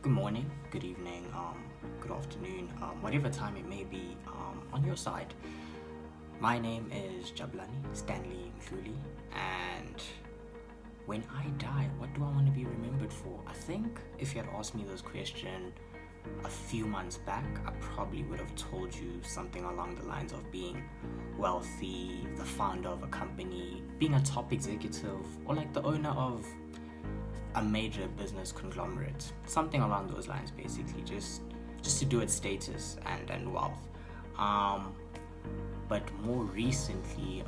Good morning, good evening, good afternoon, whatever time it may be on your side. My name is Jabulani, Stanley Mdluli, and when I die, what do I want to be remembered for? I think if you had asked me this question a few months back, I probably would have told you something along the lines of being wealthy, the founder of a company, being a top executive, or like the owner of a major business conglomerate, something along those lines, basically, just to do with status and wealth. But more recently,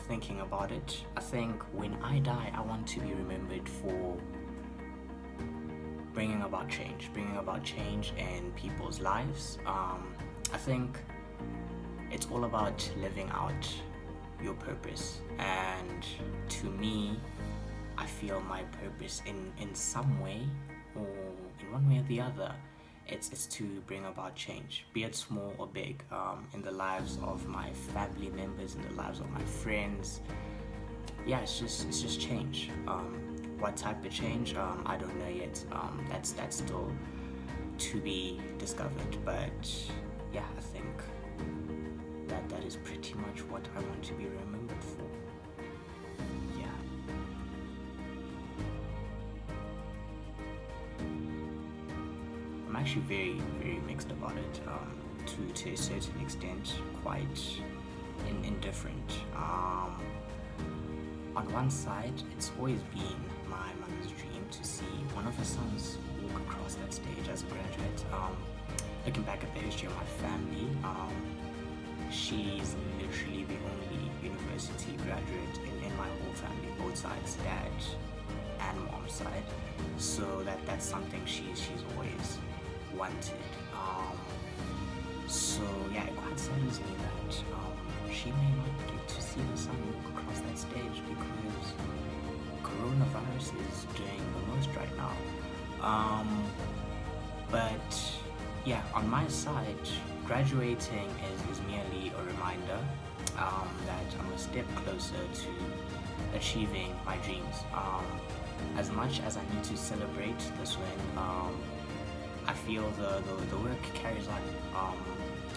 thinking about it, I think when I die, I want to be remembered for bringing about change in people's lives. I think it's all about living out your purpose, and to me, I feel my purpose in some way or in one way or the other, it's to bring about change, be it small or big, in the lives of my family members, in the lives of my friends. Yeah, it's just change. What type of change? I don't know yet. That's still to be discovered. But yeah, I think that is pretty much what I want to be remembered for. Yeah. I'm actually very, very mixed about it. To a certain extent, quite indifferent. On one side, it's always been my mother's dream to see one of her sons walk across that stage as a graduate. Looking back at the history of my family, she's literally the only university graduate in my whole family, both sides, dad and mom's side. So that's something she's always wanted. So yeah, it quite saddens me that she may not get to see her son walk across that stage because coronavirus is doing the most right now. But yeah, on my side, graduating is merely a reminder that I'm a step closer to achieving my dreams. As much as I need to celebrate this win, I feel the work carries on.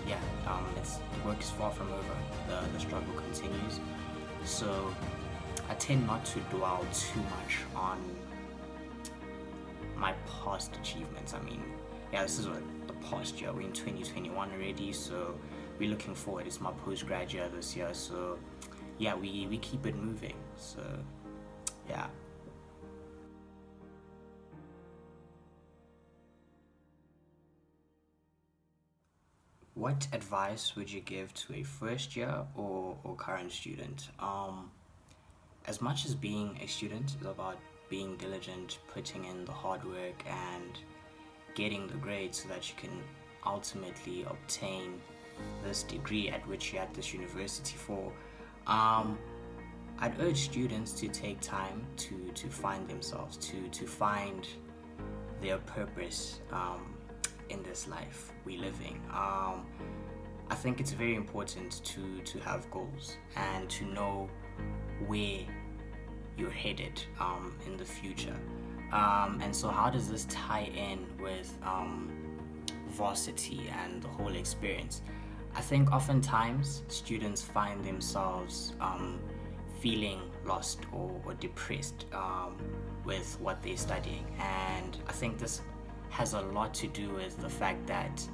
The work is far from over. The struggle continues. So I tend not to dwell too much on my past achievements. I mean, yeah, this is what the past year. We're in 2021 already, so we're looking forward. It's my post-grad year this year, so yeah, we keep it moving. So yeah. What advice would you give to a first year or current student? As much as being a student is about being diligent, putting in the hard work, and getting the grades so that you can ultimately obtain this degree at which you're at this university for, I'd urge students to take time to find themselves, to find their purpose in this life we live in. I think it's very important to have goals and to know where you're headed in the future. And so how does this tie in with varsity and the whole experience? I think oftentimes students find themselves feeling lost or depressed with what they're studying, and I think this has a lot to do with the fact that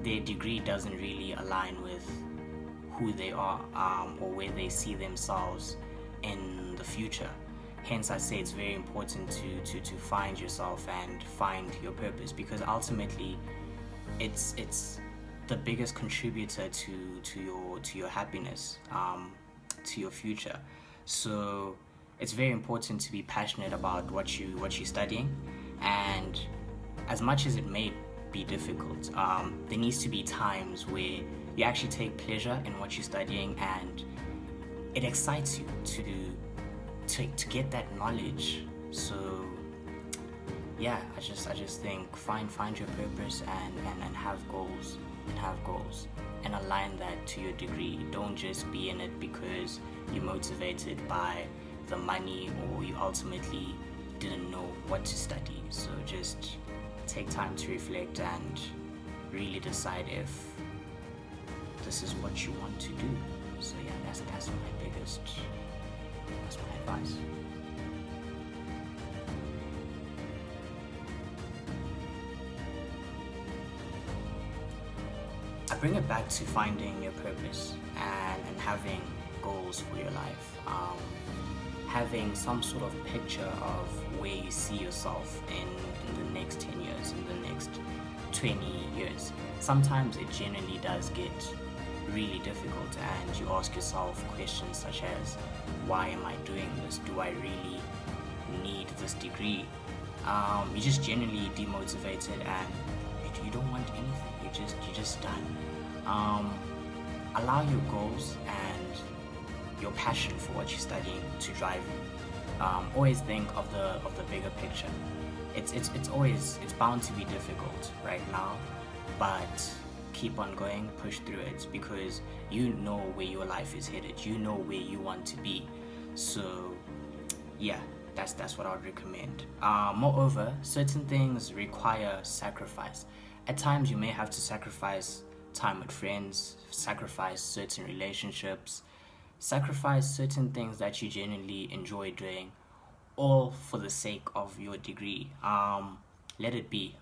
their degree doesn't really align with who they are or where they see themselves in the future. Hence, I say it's very important to find yourself and find your purpose, because ultimately it's the biggest contributor to your happiness, to your future. So it's very important to be passionate about what you're studying, and as much as it may be difficult, there needs to be times where you actually take pleasure in what you're studying, and it excites you to get that knowledge. So yeah, I just think find your purpose and have goals and align that to your degree. Don't just be in it because you're motivated by the money or you ultimately didn't know what to study. So just take time to reflect and really decide if this is what you want to do. So yeah, that's my advice. I bring it back to finding your purpose and having goals for your life. Having some sort of picture of where you see yourself in the next 10 years, in the next 20 years. Sometimes it genuinely does get really difficult, and you ask yourself questions such as, why am I doing this? Do I really need this degree? You're just genuinely demotivated, and you don't want anything. You're just done. Allow your goals and your passion for what you're studying to drive you. Always think of the bigger picture. It's bound to be difficult right now, but keep on going, push through it, because you know where your life is headed. You know where you want to be. So yeah, that's what I would recommend. Moreover, certain things require sacrifice. At times you may have to sacrifice time with friends, sacrifice certain relationships, sacrifice certain things that you genuinely enjoy doing, all for the sake of your degree. Let it be.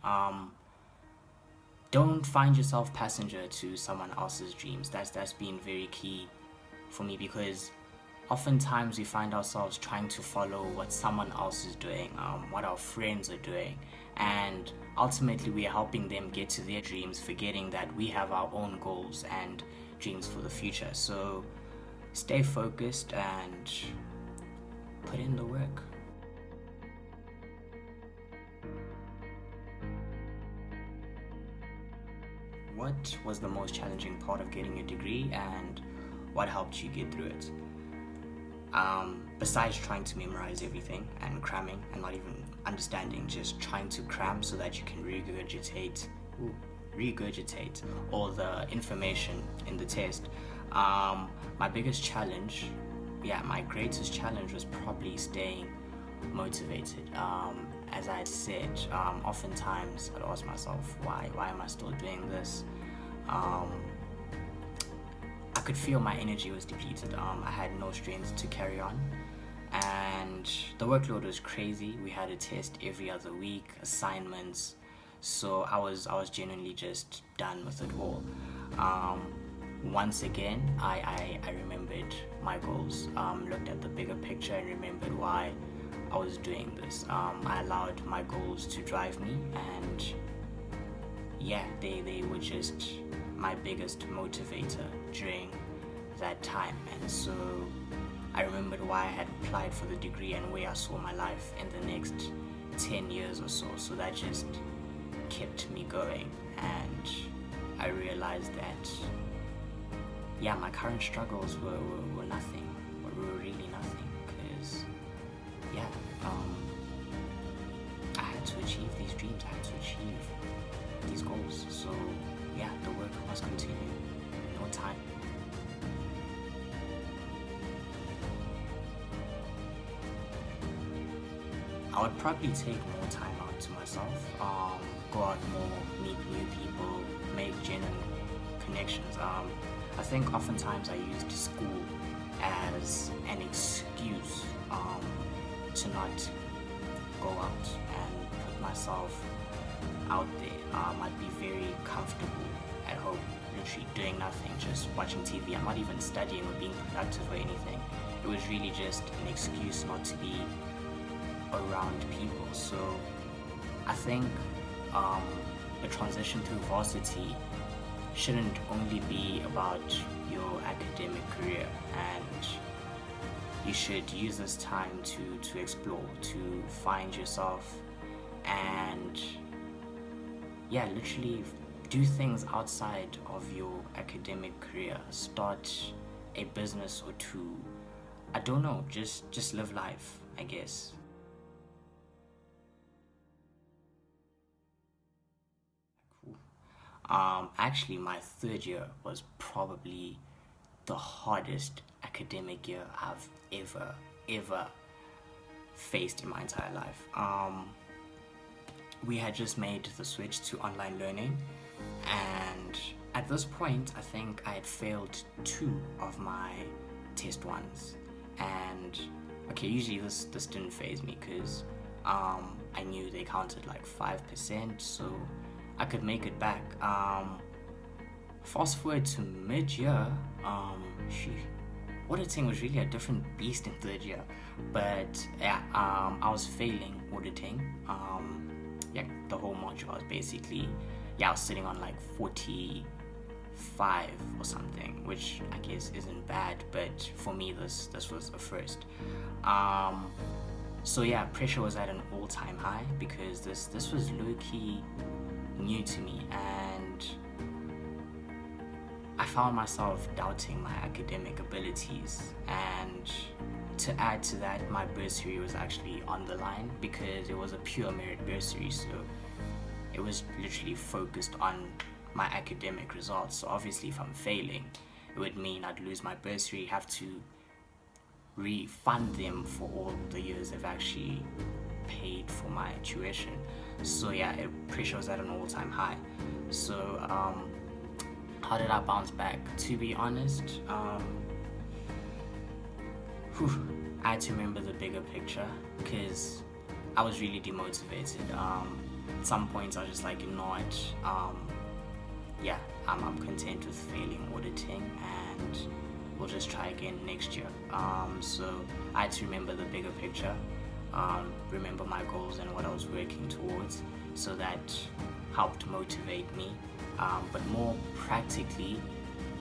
Don't find yourself passenger to someone else's dreams. That's been very key for me, because oftentimes we find ourselves trying to follow what someone else is doing, what our friends are doing, and ultimately we are helping them get to their dreams, forgetting that we have our own goals and dreams for the future. So stay focused and put in the work. What was the most challenging part of getting your degree, and what helped you get through it? Besides trying to memorize everything and cramming and not even understanding, just trying to cram so that you can regurgitate all the information in the test. My biggest challenge, my greatest challenge was probably staying motivated. As I said, oftentimes I'd ask myself, why am I still doing this? I could feel my energy was depleted. I had no strength to carry on, and the workload was crazy. We had a test every other week, assignments, so I was genuinely just done with it all. Once again, I remembered my goals, looked at the bigger picture and remembered why I was doing this. I allowed my goals to drive me, and they were just my biggest motivator during that time. And so I remembered why I had applied for the degree and where I saw my life in the next 10 years or so. So that just kept me going, and I realized that my current struggles were nothing, were really nothing, because I had to achieve these dreams, I had to achieve these goals. So the work must continue. No time. I would probably take more time out to myself, go out more, meet new people, make genuine connections. I think oftentimes I used school as an excuse to not go out and put myself out there. I'd be very comfortable at home, literally doing nothing, just watching TV. I'm not even studying or being productive or anything. It was really just an excuse not to be around people. So I think the transition through varsity shouldn't only be about your academic career, and you should use this time to explore, to find yourself, and literally do things outside of your academic career. Start a business or two. I don't know, just live life, I guess. Actually, my third year was probably the hardest academic year I've ever faced in my entire life. we had just made the switch to online learning, and at this point, I think I had failed two of my test ones. And okay, usually this didn't faze me because I knew they counted like 5%, so I could make it back. Fast forward to mid-year, auditing was really a different beast in third year. But yeah, I was failing auditing. Yeah, the whole module. I was basically, I was sitting on like 45 or something, which I guess isn't bad, but for me this was a first. So yeah, pressure was at an all-time high because this was low-key new to me, and I found myself doubting my academic abilities. And to add to that, my bursary was actually on the line because it was a pure merit bursary, so it was literally focused on my academic results. So obviously if I'm failing, it would mean I'd lose my bursary, have to refund them for all the years they've actually paid for my tuition. So yeah, pressure was at an all-time high. So how did I bounce back? To be honest, I had to remember the bigger picture because I was really demotivated. At some points I was just like, you know what, I'm content with failing auditing and we'll just try again next year. So I had to remember the bigger picture, remember my goals and what I was working towards, so that helped motivate me. But more practically,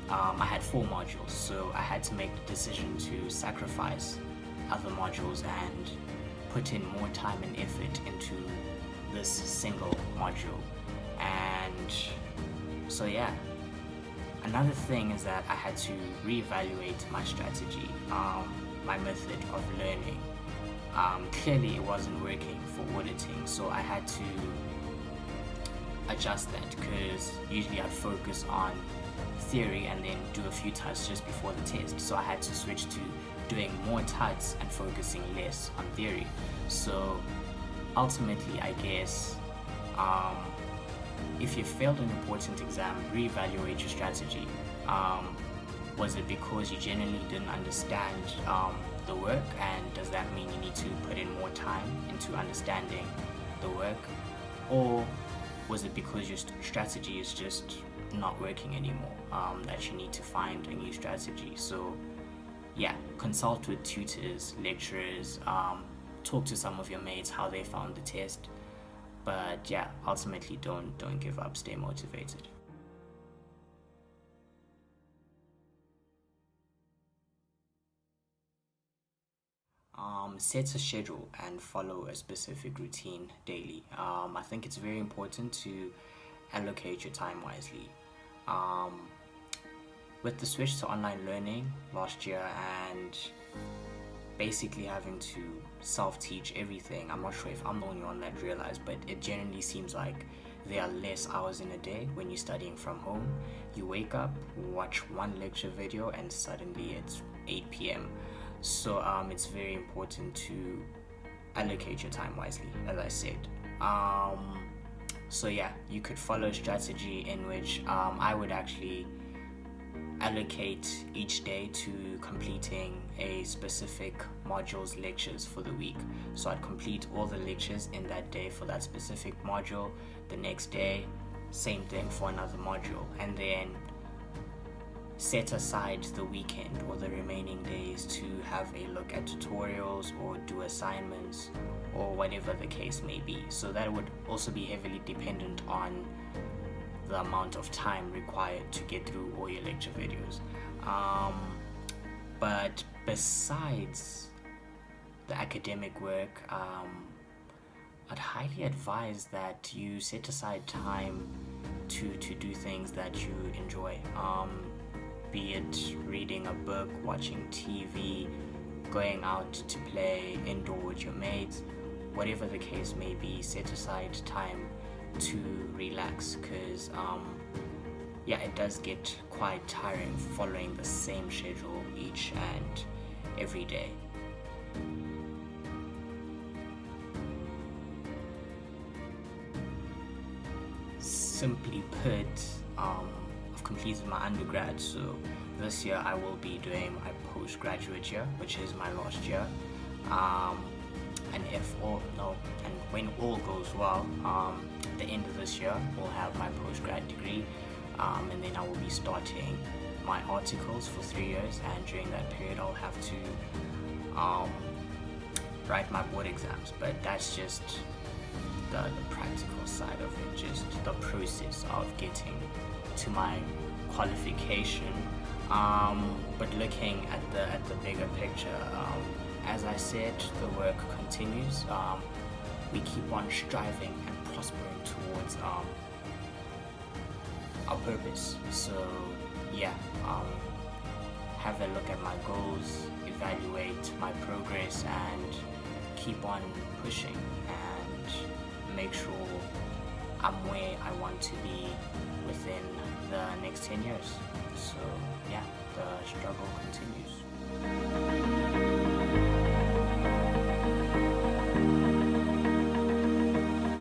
I had 4 modules, so I had to make the decision to sacrifice other modules and put in more time and effort into this single module. And so yeah, another thing is that I had to reevaluate my strategy, my method of learning. Clearly it wasn't working for auditing, so I had to adjust that because usually I'd focus on theory and then do a few tuts just before the test. So I had to switch to doing more tuts and focusing less on theory. So ultimately, I guess, if you failed an important exam, reevaluate your strategy. Was it because you genuinely didn't understand the work, and does that mean you need to put in more time into understanding the work? Or was it because your strategy is just not working anymore, that you need to find a new strategy? So yeah, consult with tutors, lecturers, talk to some of your mates how they found the test. But yeah, ultimately don't give up, stay motivated. Set a schedule and follow a specific routine daily. I think it's very important to allocate your time wisely. With the switch to online learning last year and basically having to self-teach everything, I'm not sure if I'm the only one that realized, but it generally seems like there are less hours in a day when you're studying from home. You wake up, watch one lecture video, and suddenly it's 8 p.m. So it's very important to allocate your time wisely, as I said. So yeah, you could follow a strategy in which I would actually allocate each day to completing a specific module's lectures for the week. So I'd complete all the lectures in that day for that specific module. The next day, same thing for another module, and then set aside the weekend or the remaining days to have a look at tutorials or do assignments or whatever the case may be. So that would also be heavily dependent on the amount of time required to get through all your lecture videos. But besides the academic work, I'd highly advise that you set aside time to do things that you enjoy. Be it reading a book, watching TV, going out to play indoor with your mates, whatever the case may be, set aside time to relax, because it does get quite tiring following the same schedule each and every day. simply put, I've completed my undergrad, so this year I will be doing my postgraduate year, which is my last year. Um, and if all no, and when all goes well, at the end of this year, we'll have my postgrad degree, and then I will be starting my articles for 3 years, and during that period, I'll have to write my board exams. But that's just the practical side of it, just the process of getting to my qualification. But looking at the bigger picture, as I said, the work continues. We keep on striving and prospering towards our purpose. So yeah, have a look at my goals, evaluate my progress, and keep on pushing and make sure I'm where I want to be within the next 10 years. So yeah, the struggle continues.